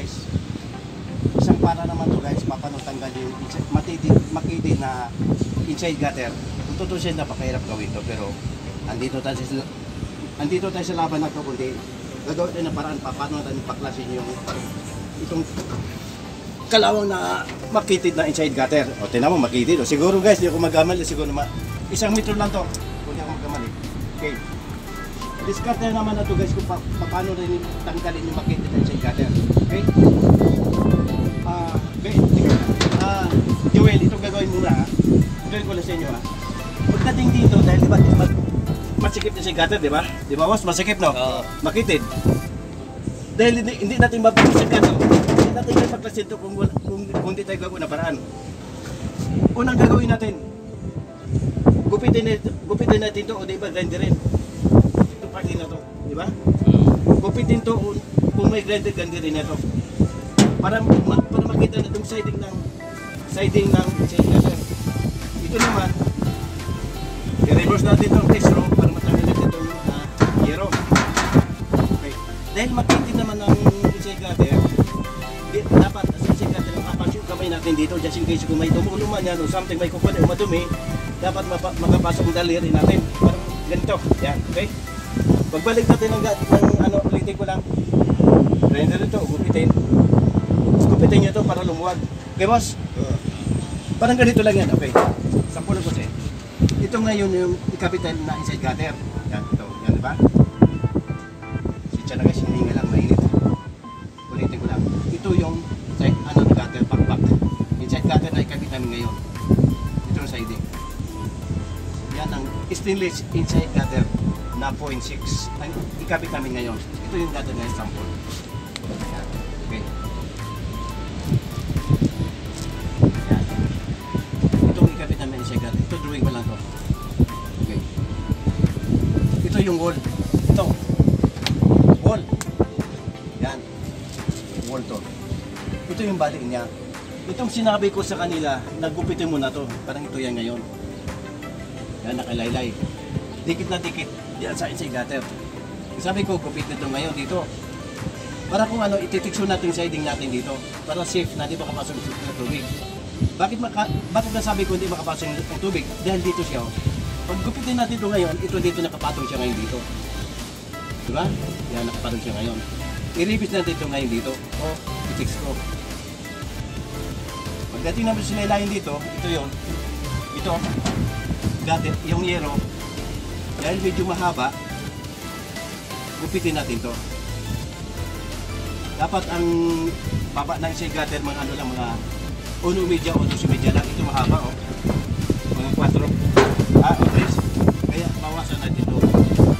guys. Isang para naman to guys, paano tanggal yung makitid na inside gutter. Kung tutusin, napakahirap gawin to, pero andito tayo sa laban na to, kundi gagawin tayo ng paraan paano natin paklasin yung itong kalawang na makitid na inside gutter. O tinan mo, makitid. O siguro guys, di ako magkamali, siguro isang metro lang to, kung di ako magkamali. Okay. Discard naman na to guys kung paano rin tanggalin yung makitid na inside gutter. Okay? Joel, itong gagawin muna ha. Gagawin ko lang sa inyo ha. Pagdating dito, dahil diba masikip na si gutter, diba? Diba was, masikip no? Makitid. Dahil hindi natin mapaklasin ka no? Hindi natin mapaklasin ito kung hindi tayo gagawin na paraan. Unang gagawin natin, gupitin natin ito o diba grinder rin. Itong party na to, diba? Gupitin to kung may grinder rin na to. Para makita na itong siding ng inside gutter. Ito naman, i-reverse natin itong test row para matanggal natin itong yero. Okay. Dahil makitid naman ng inside gutter, dapat sa inside gutter makapas yung kamay natin dito just in case kung may tumuluman yan o something may kukunin o madumi, dapat makapasok ang daliri natin. Parang ganito. Yan. Okay? Pagbalik natin ng ulitin ko lang. Grinder ito, gupitin. Gupitin nyo ito para lumuwag. Okay boss? Parang ganito lang yan. Okay. Sampulan ko sa'yo. Ito ngayon yung ikapitan na inside gutter. Yan, ito. Yan, diba? Sitya na guys, hindi nga lang mainit. Ulitin ko lang. Ito yung gutter, back. Inside gutter na ikapit namin ngayon. Ito yung siding. Yan ang stainless inside gutter na 0.6 ang ikapit namin ngayon. Ito yung gutter na yung sample. Yan. Okay. Ito drawing ko lang to. Okay. Ito yung wall. Ito. Wall. Yan. Wall to. Ito yung bali niya. Itong sinabi ko sa kanila, nagupitin mo na to. Parang ito yan ngayon. Yan, nakalaylay. Dikit na dikit. Yan sa inside gutter. Sabi ko, gupit nito ngayon dito. Para kung ititikso natin yung siding natin dito. Para safe na, di ba kapasok ng tubig. Bakit nasabi ko hindi makapasok ng tubig? Dahil dito siya. Pag gupitin natin ito ngayon, ito dito nakapatong siya ngayon dito. Diba? Yan, nakapatong siya ngayon. I-repeat natin ito ngayon dito. O, i-fix ko. Pagdating namin sa sinailayin dito, ito yun. Ito, gatit, yung yero. Dahil medyo mahaba, gupitin natin to. Dapat ang baba ng inside gutter, mga mga 1 media o 2 media lang. Ito mahaba mga 4 okay. Kaya bawasan natin ito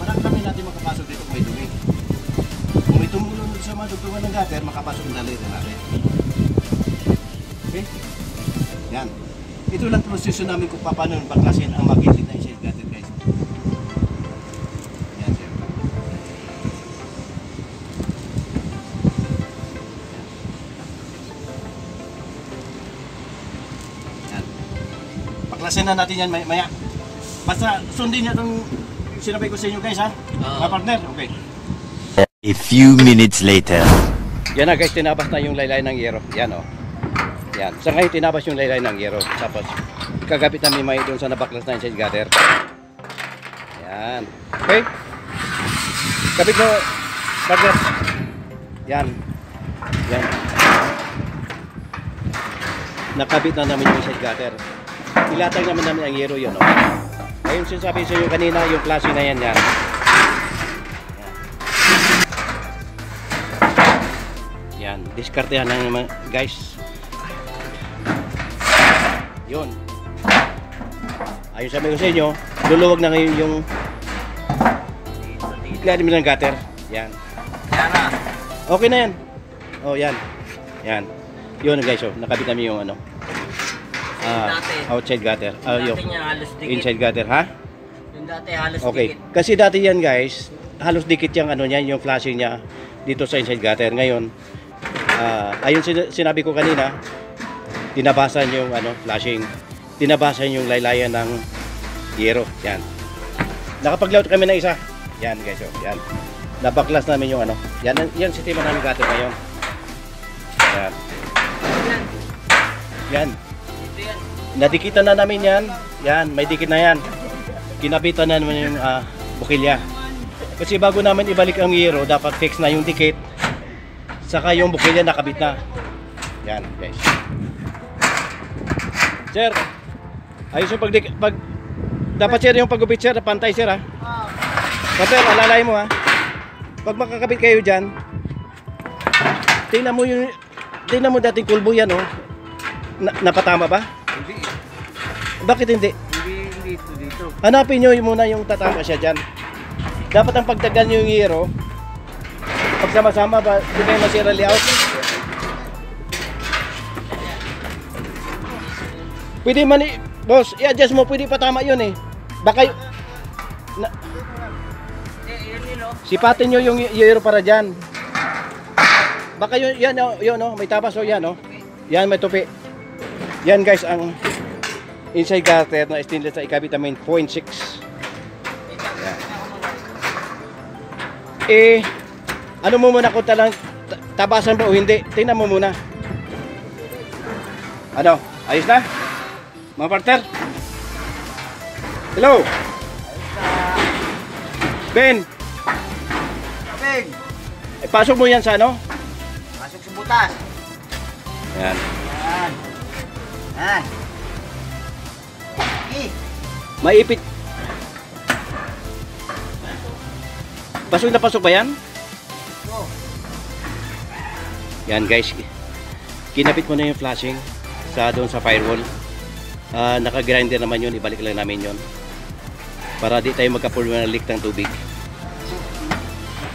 para kami natin makapasok dito kung may dumi. Kung may tumulong sa madugtungan ng gutter, makapasok ang daliri natin. Okay? Yan. Ito lang proseso namin kung paano baklasin ang makitid na inside gutter guys. Yan sir. Baklasin na natin yan maya. Basta sundin niya itong sinabi ko sa inyo guys ha. Mga partner, okay. A few minutes later. Yan na guys, tinabas na yung laylay ng yero. Yan o. Yan. Sa ngayon tinabas yung laylay ng yero. Tapos ikagapit namin may doon sa nabaklas na inside gutter. Yan. Okay. Kapit mo, partner. Yan. Yan. Nakabit na namin yung inside gutter. Ilatag naman namin ang yero yun. Ayun sinasabi sa inyo kanina, yung klase na yan. Yan. Yan. Diskartehan ng mga guys. Yun. Ayun sabi ko sa inyo, luluwag na ngayon yung ilalim ng gutter. Yan. Okay na yan. Oh, yan. Yan. Yun guys, nakabit namin yung outside gutter. Yung inside gutter, ha? Yung dati halos okay. dikit. Kasi dati yan guys, halos dikit yung niya, yung flashing niya dito sa inside gutter. Ngayon, ayun sinabi ko kanina, tinabasan yung flashing. Tinabasan yung laylayan ng yero. Yan. Nakapag-layout kami ng isa. Yan guys, yan. Napaklas namin yung yan sistema namin gutter ngayon. Yan. Yan. Nadikitan na namin yan. Yan, may dikit na yan. Kinabitan na naman yung bukilya. Kasi bago namin ibalik ang yero, dapat fix na yung dikit. Saka yung bukilya nakabit na. Yan, guys. Sir, ayos yung pag dapat sir yung paggupit sir, pantay sir ha. Sir, alalay mo ha. Pag makakabit kayo dyan, tingnan mo dating kulbo yan oh. Napatama ba? Hindi. Bakit hindi? Hindi dito. Hanapin nyo muna yung tatama siya dyan. Dapat ang pagtagal nyo yung hero, pagsama-sama ba, di kayo masira layout? Pwede man boss, i-adjust mo, pwede patama yun eh. Baka sipatin nyo yung hero para dyan. Baka yun, yun oh, may tapas oh, yan oh. Yan, may tupi. Yan guys, ang inside gutter na stainless na ikabit namin 0.6. Ano mo muna kung talang tabasan ba o hindi? Tingnan mo muna. Ano? Ayos na? Mga partner? Hello? Ben? Ben! Pasok mo yan sa ano? Pasok sa butas. Yan. Yan. Yan. Maipit. Pasok na pasok ba yan? Oh. Yan guys. Kinapit mo na yung flashing sa doon sa firewall. Naka-grinder naman yun. Ibalik lang namin yun. Para di tayo magka-pull na leak ng tubig.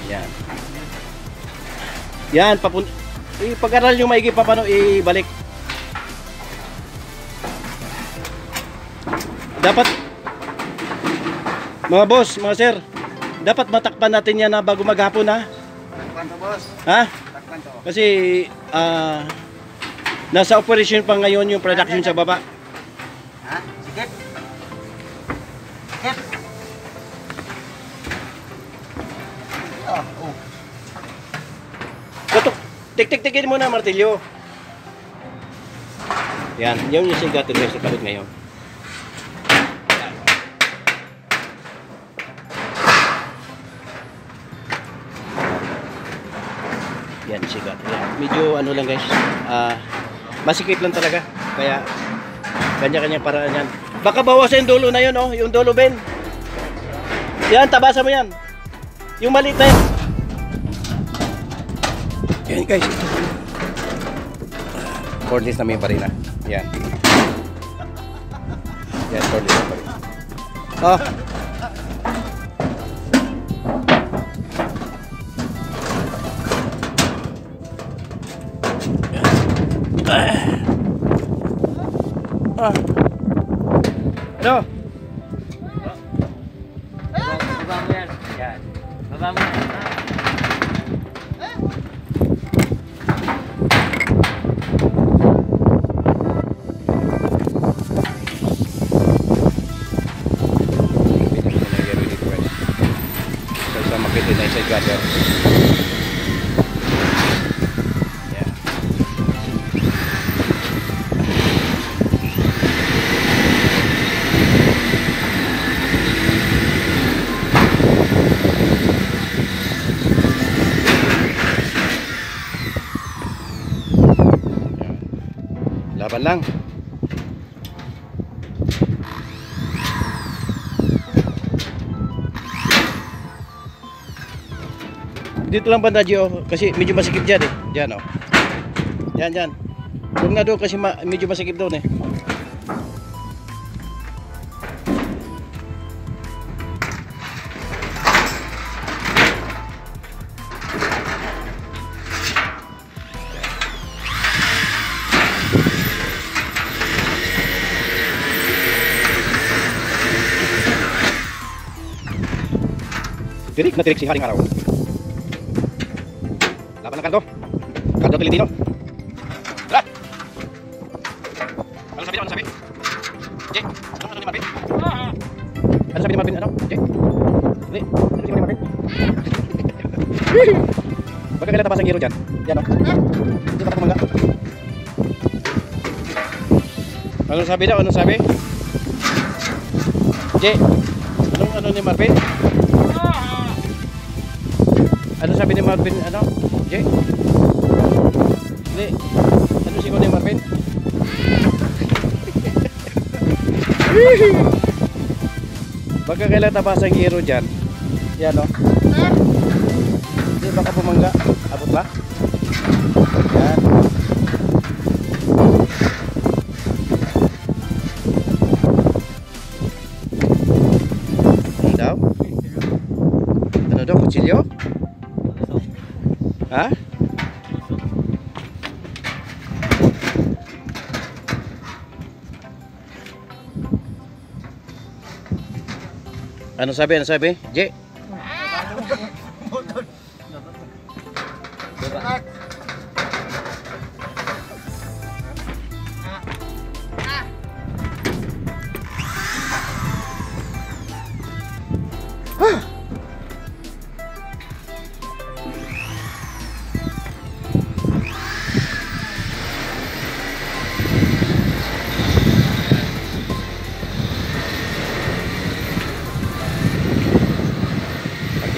Yan. Yan. Pag-aral yung maigi pa paano ibalik. Dapat mga boss, mga sir, dapat matakpan natin yan na bago maghapon ha. Takpan to, boss. Ha? Takpan to. Kasi nasa operation pa ngayon yung production sa baba. Ha? Sikip. Sikip. Oh. Katok, tik-tik-tikin mo na martilyo. Yan, yung sigatin guys sa kabit ngayon. Yan, sigat. Yan. Medyo ano lang guys, masikip lang talaga. Kaya, kanya-kanya paraan yan. Baka bawasan yung dulo na yun, oh. Yung dulo, Ben. Yan, tabasan mo yan. Yung maliit na yan. Yan guys. Cordless na may barina. Yan. Yan, cordless na barina. Oh. Ano? Baba mo yan. Yan. Baba mo yan. Sa makitin na isa gather. Laban lang. Dito lang banda Gio kasi medyo masikip dyan eh. Dyan oh. Dyan. Huwag na doon kasi medyo masikip doon eh. Tirik na tirik si Haring Araw. Laban ng Cardo. Cardo Tolentino. Tara! Ano sabi? Jay, ano sabi ni Marvin? Ano sabi ni Marvin? Ano? Jay? Ano sabi ni Marvin? Baka Pagkakailan tapos ang giro dyan. Yan o. Hindi pa kumangga. Anong sabi daw? Anong sabi? Jay, ano ni Marvin? Ano sabi ni Marvin? Ano? Jay? Hindi. Ano sigaw ni Marvin? Pagkakailan tapos ang giro dyan. Yan o. Hindi baka pumangga. Abot ba? Yan. Ano daw? Ano daw? Kutsilyo? Ha? Ano sabi? Ano sabi? J?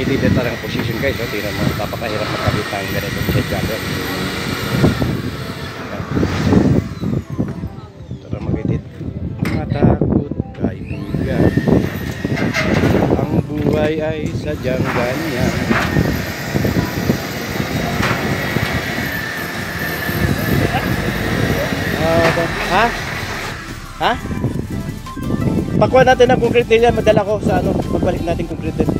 Hindi din tarang position guys, so tingnan mo, napakahirap makabit ng ganitong side jumper. Tara mag-edit. Matakot kaibigan, ang buhay ay sadyang ganyan. Ha? Ha? Pakuha natin ang concrete din yan, madala ko sa ano, pagbalik natin concrete din.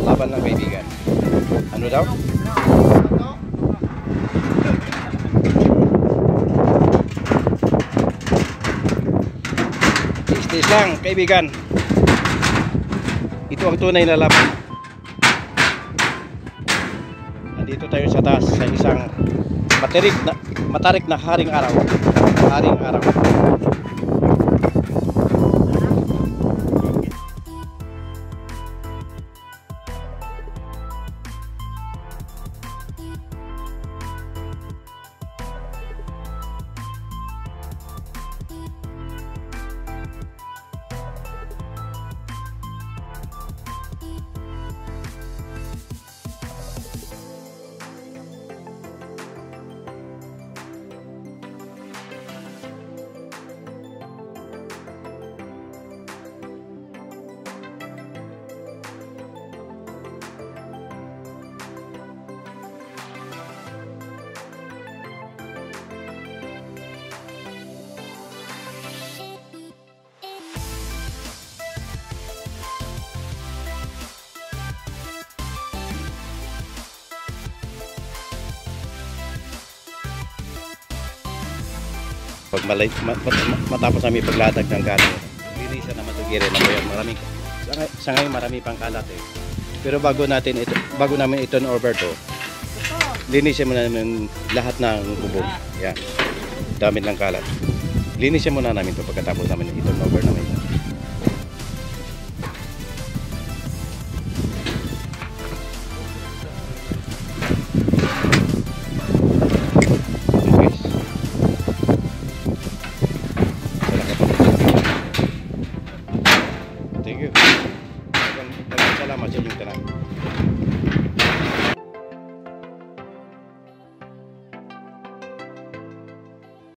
Laban lang kaibigan. Ano daw? Istis lang kaibigan. Ito ang tunay na laban. Nandito tayo sa taas sa isang matarik na haring araw. Haring araw. Pag matapos namin paglatag ng kalat, linisan naman ito gire na yan. Maraming sa ngayon marami pang kalat eh. Pero bago namin i-turn over to, linisin muna namin lahat ng bubong. Yan. Dami ng kalat. Linisin muna namin ito pagkatapos namin i-turn over namin. Thank you. Salamat sa inyong tanan.